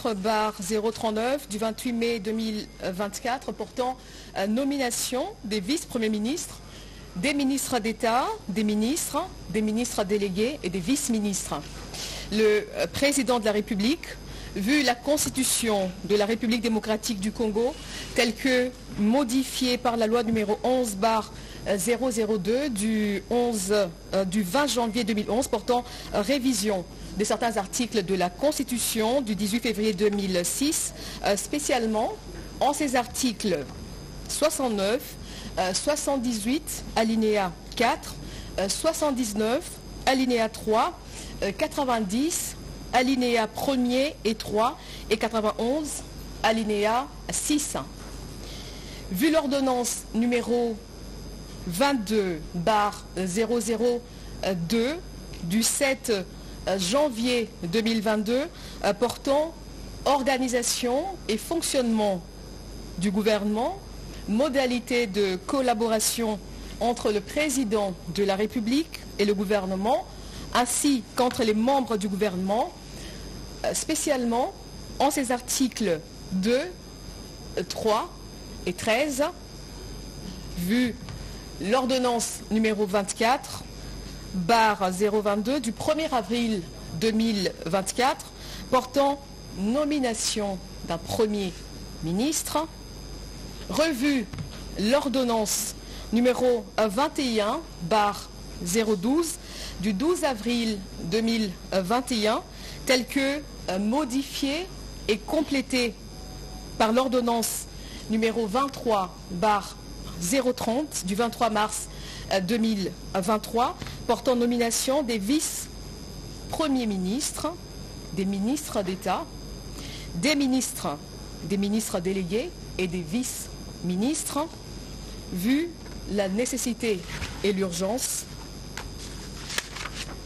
2024/039 du 28 mai 2024 portant nomination des vice-premiers ministres, des ministres d'État, des ministres délégués et des vice-ministres. Le président de la République, vu la Constitution de la République démocratique du Congo, telle que modifiée par la loi numéro 11/002 du 20 janvier 2011 portant révision de certains articles de la Constitution du 18 février 2006, spécialement en ces articles 69, 78, alinéa 4, 79, alinéa 3, 90, alinéa 1er et 3 et 91, alinéa 6. Vu l'ordonnance numéro 22/002 du 7 janvier 2022 portant organisation et fonctionnement du gouvernement, modalités de collaboration entre le président de la République et le gouvernement, ainsi qu'entre les membres du gouvernement, spécialement en ces articles 2, 3 et 13, vu l'ordonnance numéro 24/022 du 1er avril 2024 portant nomination d'un Premier ministre, revu l'ordonnance numéro 21/012 du 12 avril 2021 telle que modifiée et complétée par l'ordonnance numéro 23/030 du 23 mars 2023 portant nomination des vice-premiers ministres, des ministres d'État, des ministres délégués et des vice-ministres, vu la nécessité et l'urgence,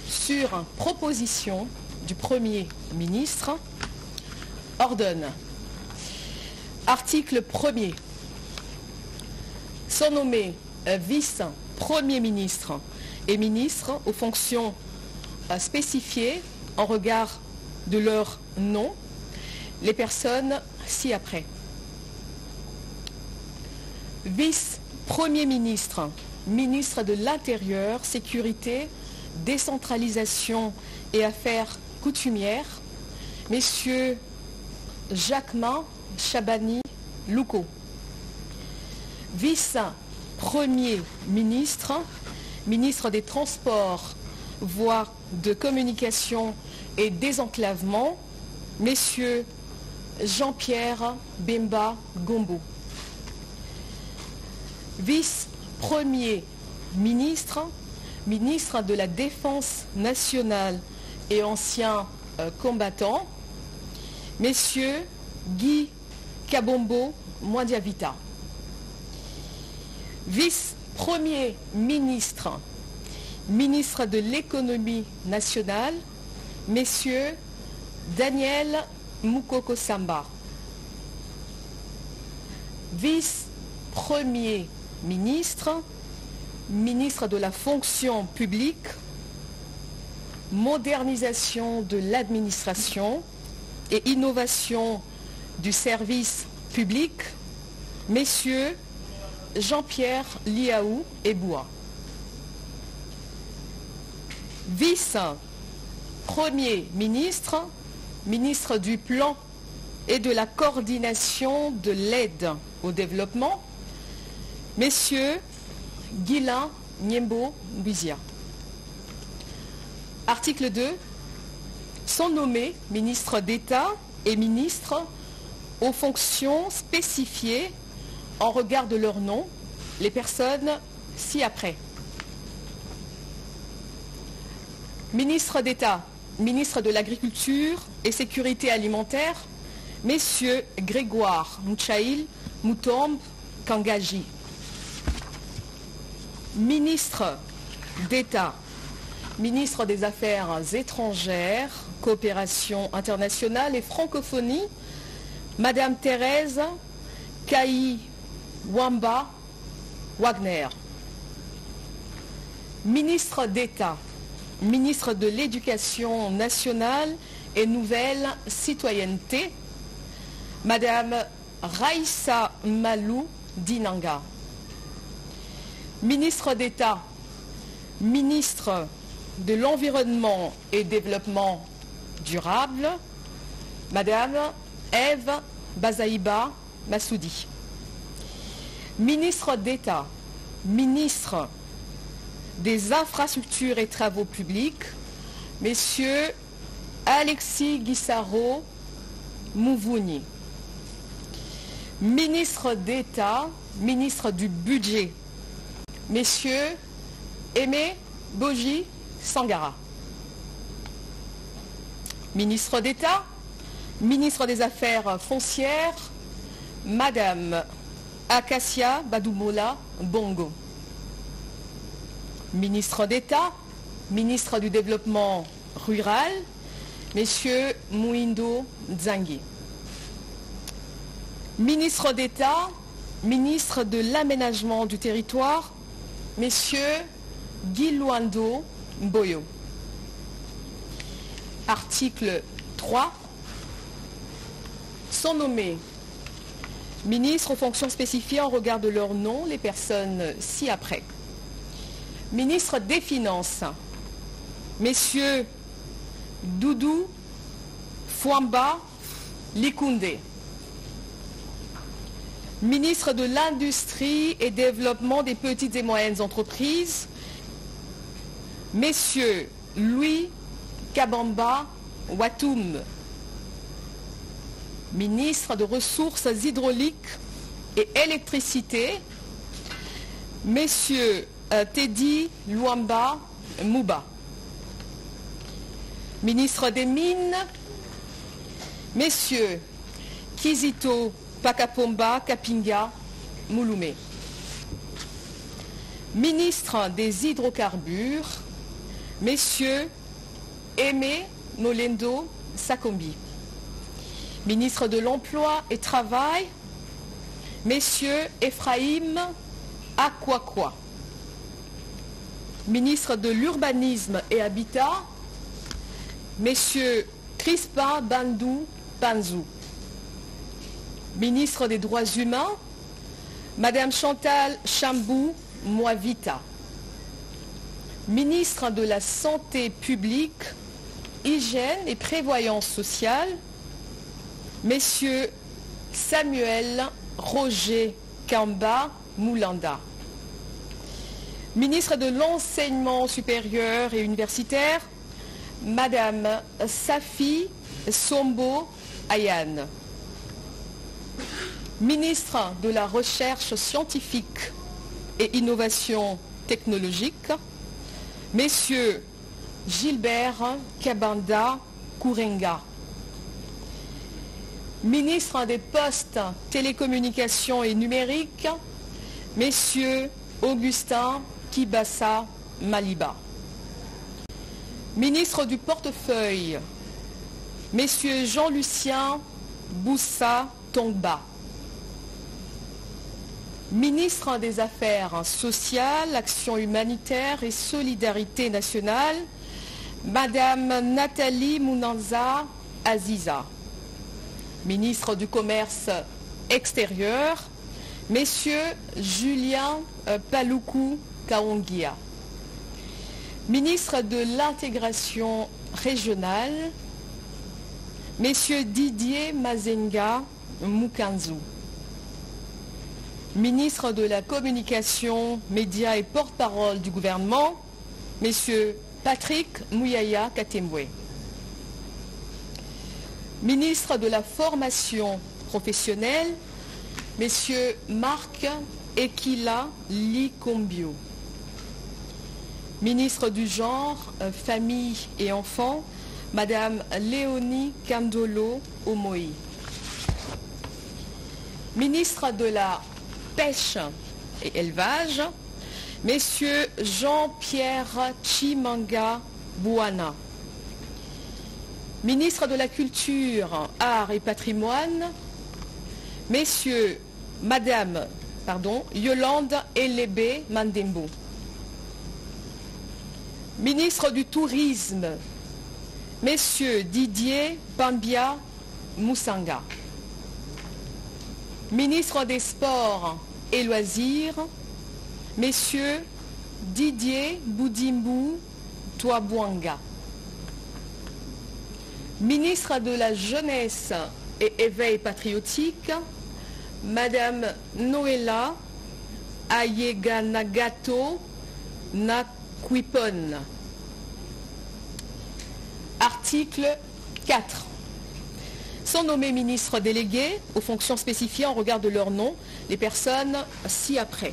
sur proposition du Premier ministre, ordonne. Article 1er. Sont nommés vice-premiers ministres et ministres aux fonctions spécifiées en regard de leur nom, les personnes ci-après. Vice-premier ministre, ministre de l'Intérieur, Sécurité, Décentralisation et Affaires coutumières, messieurs Jacquemin Chabani Louko. Vice-premier ministre, ministre des Transports, voies de communication et désenclavement, messieurs Jean-Pierre Bemba Gombo. Vice-premier ministre, ministre de la Défense nationale et ancien combattant, messieurs Guy Kabombo Mwadiavita. Vice-premier ministre, ministre de l'économie nationale, messieurs Daniel Moukoko Samba. Vice-premier ministre, ministre de la fonction publique, modernisation de l'administration et innovation du service public, messieurs Jean-Pierre Liaou Eboua. Vice-premier ministre, ministre du Plan et de la coordination de l'aide au développement, messieurs Guilain Niembo Mbizia. Article 2. Sont nommés ministres d'État et ministres aux fonctions spécifiées en regard de leur nom, les personnes ci-après. Ministre d'État, ministre de l'Agriculture et Sécurité alimentaire, messieurs Grégoire Mouchaïl Moutombe Kangaji. Ministre d'État, ministre des Affaires étrangères, coopération internationale et francophonie, Madame Thérèse Kaï Wamba Wagner. Ministre d'État, ministre de l'Éducation nationale et nouvelle citoyenneté, Madame Raissa Malou Dinanga. Ministre d'État, ministre de l'Environnement et Développement durable, Madame Ève Bazaïba Massoudi. Ministre d'État, ministre des Infrastructures et Travaux publics, Messieurs Alexis Guissaro Mouvouni. Ministre d'État, ministre du Budget, Messieurs Aimé Boji Sangara. Ministre d'État, ministre des Affaires foncières, Madame Acacia Badoumola Bongo. Ministre d'État, ministre du Développement rural, Messieurs Mouindo Nzangi. Ministre d'État, ministre de l'Aménagement du territoire, Messieurs Guy Luando Mboyo. Article 3. Sont nommés ministres aux fonctions spécifiées en regard de leur nom les personnes ci-après. Ministre des Finances, Messieurs Doudou Fouamba Likoundé. Ministre de l'Industrie et Développement des petites et moyennes entreprises, Messieurs Louis Kabamba Watoum. Ministre de Ressources hydrauliques et électricité, Messieurs Teddy Luamba Mouba. Ministre des Mines, Messieurs Kizito Pakapomba Kapinga Mouloumé. Ministre des Hydrocarbures, Messieurs Aimé Molendo Sakombi. Ministre de l'Emploi et Travail, Messieurs Ephraïm Akwakwa. Ministre de l'Urbanisme et Habitat, Messieurs Crispin Bandou Panzou. Ministre des Droits Humains, Madame Chantal Chambou Moavita. Ministre de la Santé publique, Hygiène et Prévoyance sociale, Messieurs Samuel Roger Kamba Moulanda. Ministre de l'Enseignement supérieur et universitaire, Madame Safi Sombo Ayane. Ministre de la Recherche scientifique et innovation technologique, Messieurs Gilbert Kabanda Kourenga. Ministre des Postes, Télécommunications et Numériques, Messieurs Augustin Kibassa Maliba. Ministre du Portefeuille, Messieurs Jean-Lucien Boussa Tongba. Ministre des Affaires sociales, Action humanitaire et solidarité nationale, Madame Nathalie Mounanza Aziza. Ministre du Commerce extérieur, Messieurs Julien Paloukou Kaongia. Ministre de l'Intégration régionale, Messieurs Didier Mazenga Mukanzu. Ministre de la Communication, Médias et porte-parole du gouvernement, Messieurs Patrick Mouyaya Katembwe. Ministre de la Formation professionnelle, Messieurs Marc Ekila Likombio. Ministre du Genre, Famille et Enfants, Madame Léonie Kandolo Omoi. Ministre de la Pêche et Élevage, Messieurs Jean-Pierre Chimanga Bouana. Ministre de la Culture, Arts et Patrimoine, Yolande Elébé Mandembo. Ministre du Tourisme, Messieurs Didier Pambia Moussanga. Ministre des Sports et Loisirs, Messieurs Didier Boudimbu Touabouanga. Ministre de la Jeunesse et Éveil patriotique, Madame Noëlla Ayeganagato Nakwipon. Article 4. Sont nommés ministres délégués aux fonctions spécifiées en regard de leur nom les personnes ci-après.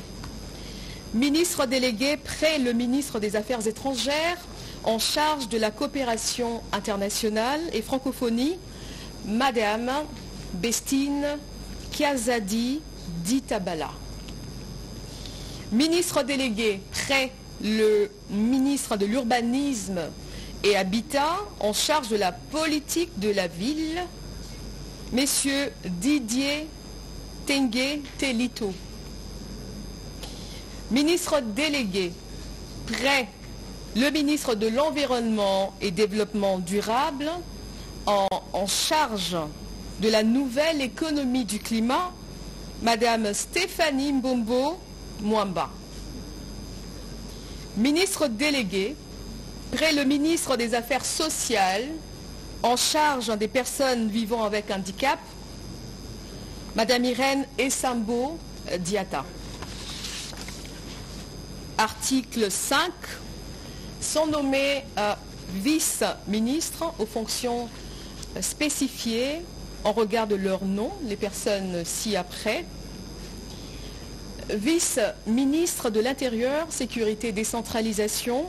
Ministre délégué près le ministre des Affaires étrangères en charge de la coopération internationale et francophonie, Madame Bestine Kiazadi Ditabala. Ministre délégué près le ministre de l'Urbanisme et Habitat en charge de la politique de la ville, Messieurs Didier Tengue Telito. Ministre délégué près le ministre de l'Environnement et Développement durable en charge de la nouvelle économie du climat, Madame Stéphanie Mbombo Mwamba. Ministre délégué près le ministre des Affaires sociales en charge des personnes vivant avec handicap, Madame Irène Essambo Diata. Article 5. Sont nommés vice-ministres aux fonctions spécifiées en regard de leur nom, les personnes ci-après. Vice-ministre de l'Intérieur, Sécurité, Décentralisation,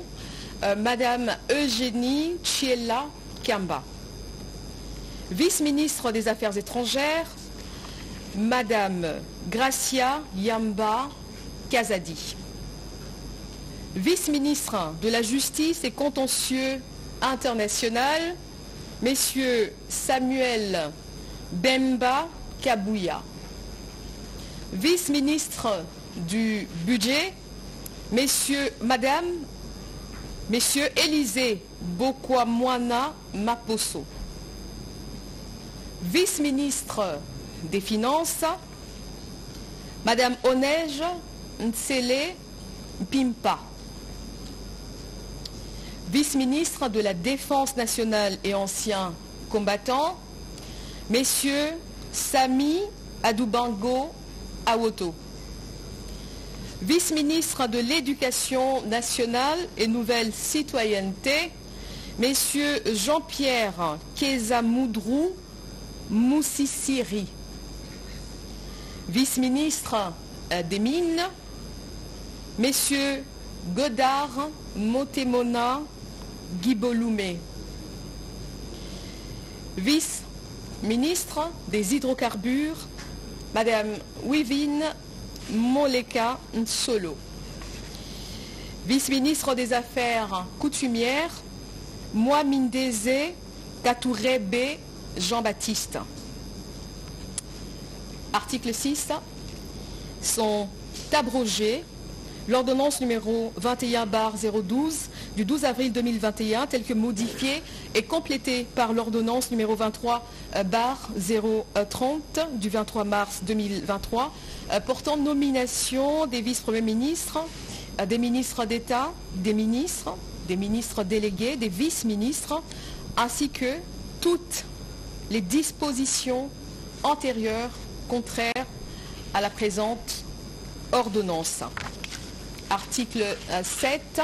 Madame Eugénie Chiella Kamba. Vice-ministre des Affaires étrangères, Madame Gracia Yamba Kazadi. Vice-ministre de la Justice et Contentieux International, Messieurs Samuel Bemba Kabouya. Vice-ministre du Budget, Messieurs Élisée Bokwamwana Maposo. Vice-ministre des Finances, Madame Onej Ntsele Pimpa. Vice-ministre de la Défense nationale et anciens combattants, Messieurs Sami Adoubango Awoto. Vice-ministre de l'Éducation nationale et nouvelle citoyenneté, Messieurs Jean-Pierre Kezamoudrou Moussissiri. Vice-ministre des Mines, Messieurs Godard Motemona Guiboloumé. Vice-ministre des Hydrocarbures, Madame Wivine Moleka Nsolo. Vice-ministre des Affaires coutumières, Mwamindeze Katourebe Jean-Baptiste. Article 6. Sont abrogés l'ordonnance numéro 21/012 du 12 avril 2021, telle que modifiée et complétée par l'ordonnance numéro 23/030 du 23 mars 2023, portant nomination des vice-premiers ministres, des ministres d'État, des ministres délégués, des vice-ministres, ainsi que toutes les dispositions antérieures contraires à la présente ordonnance. Article 7.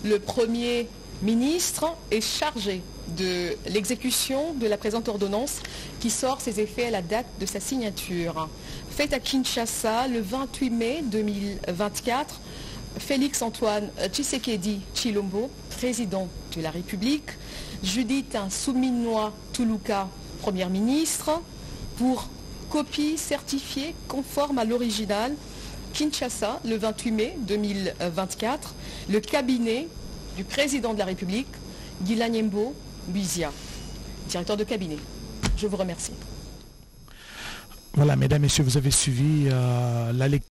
Le Premier ministre est chargé de l'exécution de la présente ordonnance qui sort ses effets à la date de sa signature. Faite à Kinshasa le 28 mai 2024, Félix Antoine Tshisekedi Tshilombo, président de la République, Judith Souminois Toulouka, première ministre, pour copie certifiée conforme à l'original, Kinshasa, le 28 mai 2024, le cabinet du président de la République, Guilanyembo Buizia, directeur de cabinet. Je vous remercie. Voilà, mesdames, messieurs, vous avez suivi la lecture.